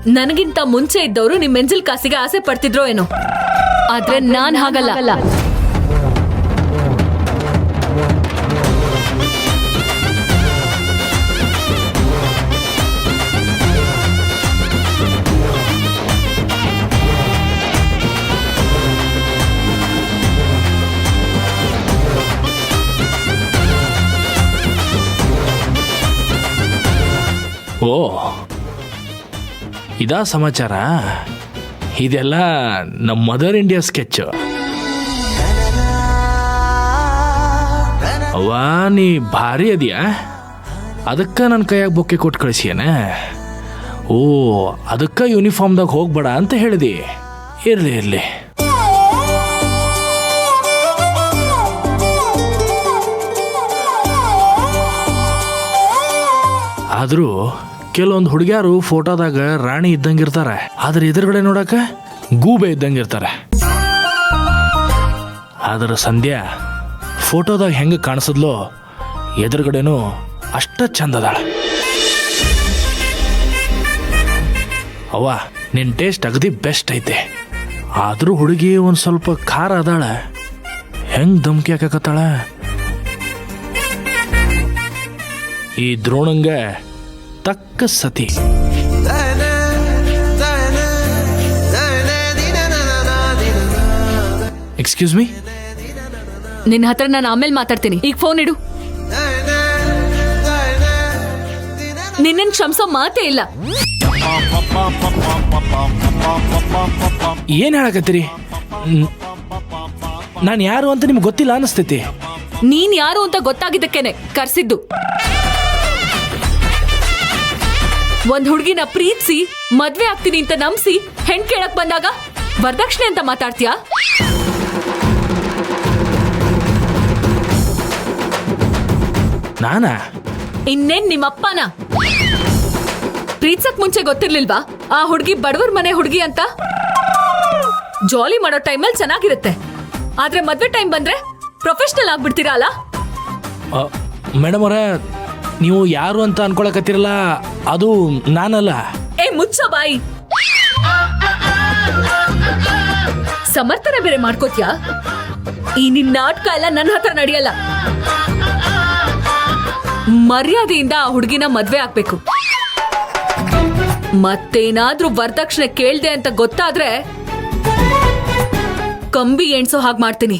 ನನಗಿಂತ ಮುಂಚೆ ಇದ್ದವರು ನಿಮ್ ಮೆಂಜಲ್ ಕಾಸಿಗೆ ಆಸೆ ಪಡ್ತಿದ್ರೋ ಏನೋ, ಆದ್ರೆ ನಾನ್ ಹಾಗಲ್ಲ. ಓ, ಇದಾ ಸಮಾಚಾರ? ಇದೆಲ್ಲ ನಮ್ಮ ಮದರ್ ಇಂಡಿಯಾ ಸ್ಕೆಚ್. ಅವ್ವ, ನೀ ಭಾರಿ ಅದೀಯಾ, ಅದಕ್ಕೆ ನನ್ನ ಕೈಯಾಗ ಬೊಕ್ಕೆ ಕೊಟ್ಟು ಕಳಿಸಿಯನ. ಓ, ಅದಕ್ಕೆ ಯೂನಿಫಾರ್ಮ್ದಾಗ ಹೋಗ್ಬೇಡ ಅಂತ ಹೇಳಿದಿ. ಇರಲಿ. ಆದರೂ ಕೆಲವೊಂದು ಹುಡುಗಿಯಾರು ಫೋಟೋದಾಗ ರಾಣಿ ಇದ್ದಂಗಿರ್ತಾರೆ, ಆದ್ರೆ ಎದುರುಗಡೆ ನೋಡಕ ಗೂಬೆ ಇದ್ದಂಗಿರ್ತಾರೆ. ಆದ್ರೆ ಸಂಧ್ಯಾ ಫೋಟೋದಾಗ ಹೆಂಗೆ ಕಾಣಿಸಿದ್ಲೋ ಎದುರುಗಡೆನೂ ಅಷ್ಟ ಚಂದದಾಳ. ಅವ್ವ, ನಿನ್ನ ಟೇಸ್ಟ್ ಅಗದಿ ಬೆಸ್ಟ್ ಐತೆ. ಆದರೂ ಹುಡುಗಿ ಒಂದು ಸ್ವಲ್ಪ ಖಾರ ಅದಾಳ. ಹೆಂಗೆ ಧಮ್ಕಿ ಹಾಕಕತ್ತಾಳ. ಈ ದ್ರೋಣಂಗ ತಕ್ಕ ಸತಿ. ಎಕ್ಸ್ಕ್ಯೂಸ್ ಮೀ, ನಿನ್ನ ಹತ್ರ ನಾನು ಆಮೇಲೆ ಮಾತಾಡ್ತೀನಿ. ಈಗ ಫೋನ್ ಇಡು. ನಿನ್ನನ್ ಕ್ಷಮಿಸೋ ಮಾತೇ ಇಲ್ಲ. ಏನ್ ಹೇಳಕತ್ತೀರಿ? ನಾನು ಯಾರು ಅಂತ ನಿಮ್ಗೆ ಗೊತ್ತಿಲ್ಲ ಅನಿಸ್ತೈತಿ. ನೀನ್ ಯಾರು ಅಂತ ಗೊತ್ತಾಗಿದ್ದಕ್ಕೇನೆ ಕರ್ಸಿದ್ದು. ಒಂದ್ ಹುಡುಗಿನ ಪ್ರೀತಿಸಿ ಮದ್ವೆ ಆಗ್ತೀನಿ ಅಂತ ನಂಬಿಸಿ ಹೆಣ್ ಕೇಳಕ್ ಬಂದಾಗ ವರದಕ್ಷಿಣೆ ಅಂತ ಮಾತಾಡ್ತೀಯಾ? ನಾನಾ? ಇನ್ನೇನ್ ನಿಮ್ಮಪ್ಪನ? ಪ್ರೀತಿಸಕ್ ಮುಂಚೆ ಗೊತ್ತಿರ್ಲಿಲ್ವಾ ಆ ಹುಡುಗಿ ಬಡವರ್ ಮನೆ ಹುಡುಗಿ ಅಂತ? ಜಾಲಿ ಮಾಡೋ ಟೈಮಲ್ಲಿ ಚೆನ್ನಾಗಿರುತ್ತೆ, ಆದ್ರೆ ಮದ್ವೆ ಟೈಮ್ ಬಂದ್ರೆ ಪ್ರೊಫೆಷನಲ್ ಆಗ್ಬಿಡ್ತೀರಾ ಅಲ್ಲ? ಮೇಡಮ್ ಅವರ, ನೀವು ಯಾರು ಅಂತ ಅನ್ಕೊಳಕತ್ತೀರಲ್ಲ, ಅದು ನಾನಲ್ಲ. ಏ ಮುಚ್ಚ ಬಾಯಿ. ಸಮರ್ಥನೆ ಬೇರೆ ಮಾಡ್ಕೋತ್ಯಾ? ಈ ನಿನ್ನ ನಾಟಕ ಎಲ್ಲ ನನ್ನ ಹತ್ರ ನಡೆಯಲ್ಲ. ಮರ್ಯಾದೆಯಿಂದ ಆ ಹುಡುಗಿನ ಮದ್ವೆ ಆಗ್ಬೇಕು. ಮತ್ತೇನಾದ್ರೂ ವರದಕ್ಷಿಣೆ ಕೇಳ್ದೆ ಅಂತ ಗೊತ್ತಾದ್ರೆ ಕಂಬಿ ಎಣ್ಸೋ ಹಾಗೆ ಮಾಡ್ತೀನಿ.